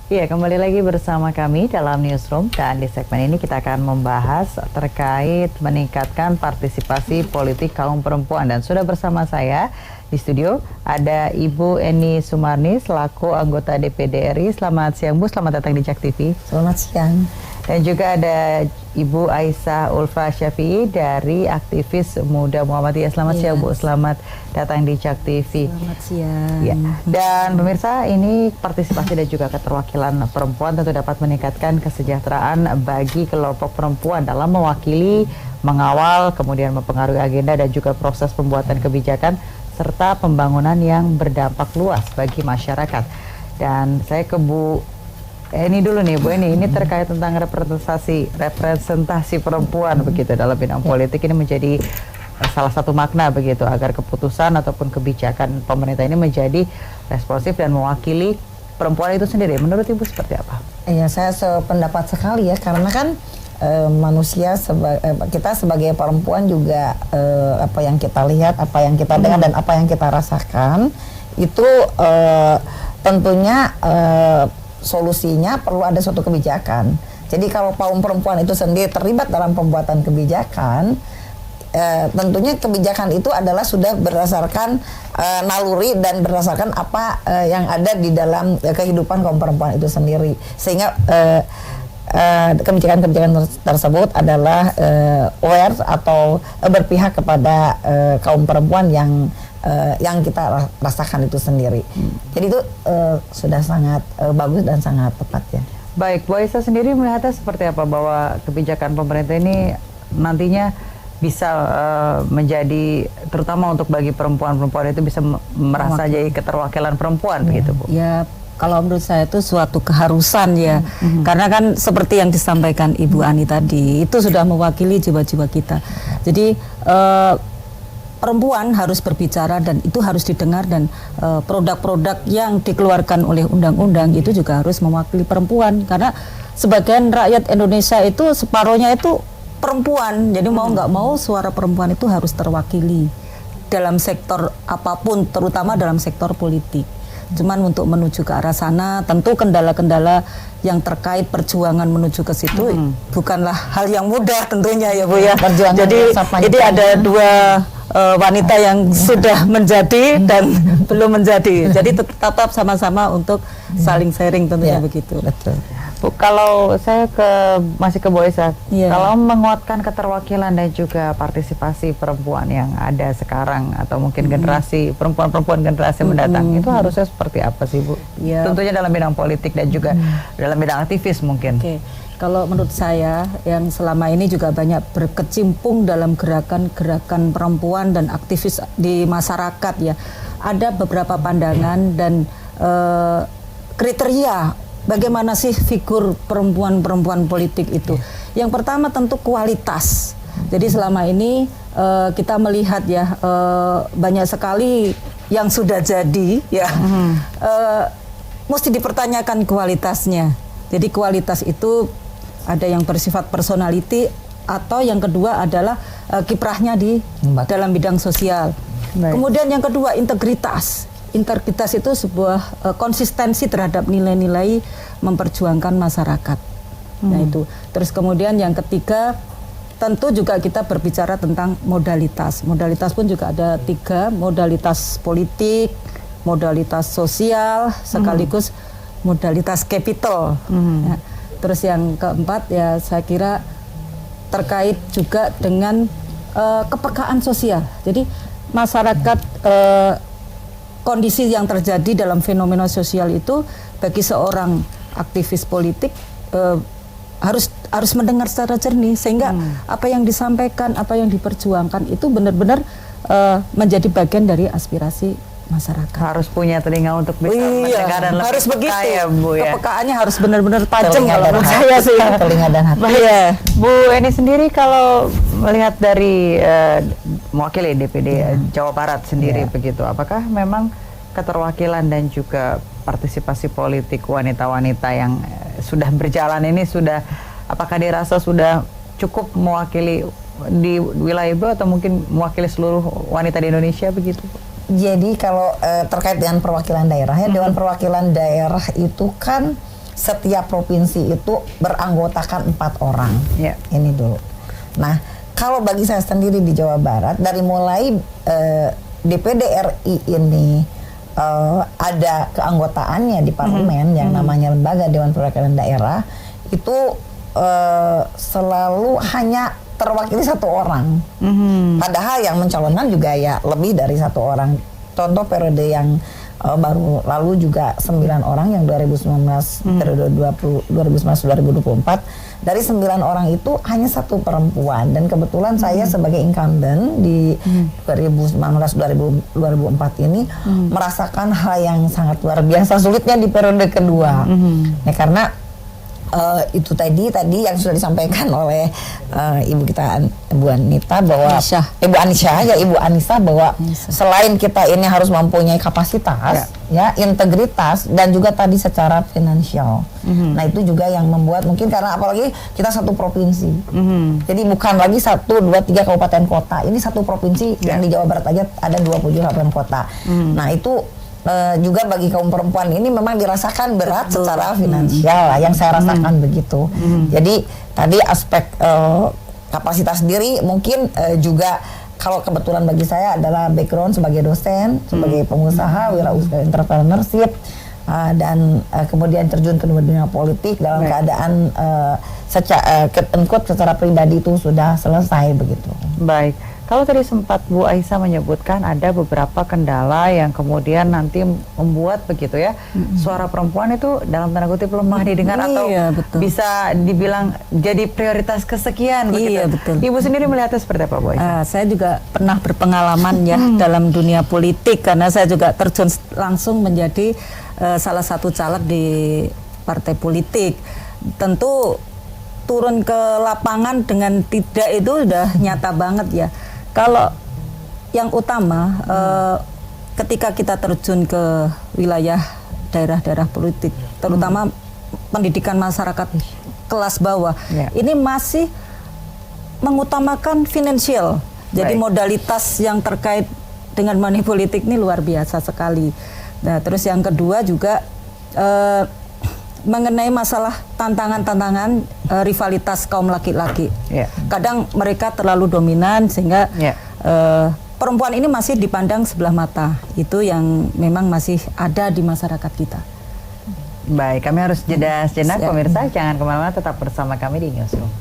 Iya, kembali lagi bersama kami dalam Newsroom dan di segmen ini kita akan membahas terkait meningkatkan partisipasi politik kaum perempuan dan sudah bersama saya di studio ada Ibu Eni Sumarni selaku anggota DPD RI. Selamat siang Bu, selamat datang di JAK TV. Selamat siang. Dan juga ada Ibu Aisyah Ulfa Syafi'i dari aktivis Muda Muhammadiyah. Selamat siang Bu, selamat datang di JAK TV. Selamat siang. Ya. Dan pemirsa, ini partisipasi dan juga keterwakilan perempuan tentu dapat meningkatkan kesejahteraan bagi kelompok perempuan dalam mewakili, mengawal, kemudian mempengaruhi agenda dan juga proses pembuatan kebijakan serta pembangunan yang berdampak luas bagi masyarakat. Dan saya ke Bu Eni dulu nih Bu Eni, ini terkait tentang representasi perempuan begitu dalam bidang politik ini menjadi salah satu makna begitu agar keputusan ataupun kebijakan pemerintah ini menjadi responsif dan mewakili perempuan itu sendiri. Menurut Ibu seperti apa? Iya, saya sependapat sekali ya, karena kan manusia kita sebagai perempuan juga apa yang kita lihat, apa yang kita dengar dan apa yang kita rasakan itu tentunya solusinya perlu ada suatu kebijakan. Jadi kalau kaum perempuan itu sendiri terlibat dalam pembuatan kebijakan, tentunya kebijakan itu adalah sudah berdasarkan naluri dan berdasarkan apa yang ada di dalam kehidupan kaum perempuan itu sendiri. Sehingga kebijakan-kebijakan tersebut adalah aware atau berpihak kepada kaum perempuan yang kita rasakan itu sendiri. Jadi itu sudah sangat bagus dan sangat tepat ya. Baik, Bu Aisyah sendiri melihatnya seperti apa bahwa kebijakan pemerintah ini nantinya bisa menjadi, terutama untuk bagi perempuan-perempuan itu bisa merasa jadi keterwakilan perempuan begitu Bu? Ya, kalau menurut saya itu suatu keharusan ya, karena kan seperti yang disampaikan Ibu Ani tadi, itu sudah mewakili jiwa-jiwa kita. Jadi perempuan harus berbicara dan itu harus didengar, dan produk-produk yang dikeluarkan oleh undang-undang itu juga harus mewakili perempuan, karena sebagian rakyat Indonesia itu separohnya itu perempuan. Jadi mau nggak mau suara perempuan itu harus terwakili dalam sektor apapun, terutama dalam sektor politik. Cuman untuk menuju ke arah sana tentu kendala-kendala yang terkait perjuangan menuju ke situ bukanlah hal yang mudah tentunya ya Bu ya. Jadi ini ada dua wanita yang sudah menjadi dan belum menjadi. Jadi tetap sama-sama untuk saling sharing tentunya begitu. Betul. Bu, kalau saya masih ke Bu Aisyah, kalau menguatkan keterwakilan dan juga partisipasi perempuan yang ada sekarang atau mungkin generasi perempuan-perempuan generasi mendatang itu harusnya seperti apa sih Bu? Tentunya dalam bidang politik dan juga dalam bidang aktivis mungkin. Kalau menurut saya yang selama ini juga banyak berkecimpung dalam gerakan-gerakan perempuan dan aktivis di masyarakat ya, ada beberapa pandangan dan kriteria bagaimana sih figur perempuan-perempuan politik itu. Yang pertama tentu kualitas. Jadi selama ini kita melihat ya banyak sekali yang sudah jadi ya, mesti dipertanyakan kualitasnya. Jadi kualitas itu ada yang bersifat personality, atau yang kedua adalah kiprahnya di dalam bidang sosial. Kemudian yang kedua integritas. Integritas itu sebuah konsistensi terhadap nilai-nilai memperjuangkan masyarakat. Nah itu. Terus kemudian yang ketiga tentu juga kita berbicara tentang modalitas. Modalitas pun juga ada 3, modalitas politik, modalitas sosial, sekaligus modalitas capital. Ya. Terus yang keempat ya saya kira terkait juga dengan kepekaan sosial. Jadi masyarakat kondisi yang terjadi dalam fenomena sosial itu bagi seorang aktivis politik harus mendengar secara jernih, sehingga apa yang disampaikan, apa yang diperjuangkan itu benar-benar menjadi bagian dari aspirasi masyarakat. Harus punya telinga untuk bisa mendengar dan harus begitu ya Bu ya. Kepekaannya harus benar-benar tajam kalau menurut saya sih. Telinga dan hati. Bu Eni sendiri kalau melihat dari mewakili DPD Jawa Barat sendiri begitu, apakah memang keterwakilan dan juga partisipasi politik wanita-wanita yang sudah berjalan ini apakah dirasa sudah cukup mewakili di wilayah Ibu atau mungkin mewakili seluruh wanita di Indonesia begitu? Jadi kalau terkait dengan perwakilan daerah ya, Dewan Perwakilan Daerah itu kan setiap provinsi itu beranggotakan 4 orang. Ya. Ini dulu. Nah, kalau bagi saya sendiri di Jawa Barat, dari mulai DPD RI ini ada keanggotaannya di parlemen yang namanya Lembaga Dewan Perwakilan Daerah, itu selalu hanya terwakili 1 orang. Padahal yang mencalonkan juga ya lebih dari 1 orang. Contoh periode yang baru lalu juga 9 orang yang 2019 periode 2019-2024, dari 9 orang itu hanya 1 perempuan, dan kebetulan saya sebagai incumbent di 2019-2024 ini merasakan hal yang sangat luar biasa sulitnya di periode kedua. Ya, karena itu tadi yang sudah disampaikan oleh ibu kita Ibu Anita bahwa Ibu Anissa bahwa selain kita ini harus mempunyai kapasitas, ya integritas, dan juga tadi secara finansial. Nah, itu juga yang membuat mungkin karena apalagi kita 1 provinsi. Jadi bukan lagi 1, 2, 3 kabupaten kota. Ini 1 provinsi yang di Jawa Barat aja ada 27 kabupaten kota. Nah, itu juga bagi kaum perempuan ini memang dirasakan berat secara finansial lah, yang saya rasakan begitu. Jadi tadi aspek kapasitas diri mungkin juga kalau kebetulan bagi saya adalah background sebagai dosen, sebagai pengusaha, wirausaha entrepreneurship, dan kemudian terjun ke dunia politik dalam keadaan secara pribadi itu sudah selesai begitu. Baik. Kalau tadi sempat Bu Aisyah menyebutkan ada beberapa kendala yang kemudian nanti membuat begitu ya, suara perempuan itu dalam tanda kutip lemah didengar atau bisa dibilang jadi prioritas kesekian begitu. Betul. Ibu sendiri melihatnya seperti apa, Bu Aisyah? Saya juga pernah berpengalaman ya dalam dunia politik, karena saya juga terjun langsung menjadi salah satu caleg di partai politik. Tentu turun ke lapangan dengan tidak itu udah nyata banget ya. Kalau yang utama ketika kita terjun ke wilayah daerah-daerah politik, terutama pendidikan masyarakat kelas bawah, ini masih mengutamakan finansial. Jadi modalitas yang terkait dengan money politik ini luar biasa sekali. Nah, terus yang kedua juga mengenai masalah tantangan-tantangan rivalitas kaum laki-laki. Kadang mereka terlalu dominan sehingga perempuan ini masih dipandang sebelah mata. Itu yang memang masih ada di masyarakat kita. Baik, kami harus jeda sejenak pemirsa. Jangan kemana-mana, tetap bersama kami di Newsroom.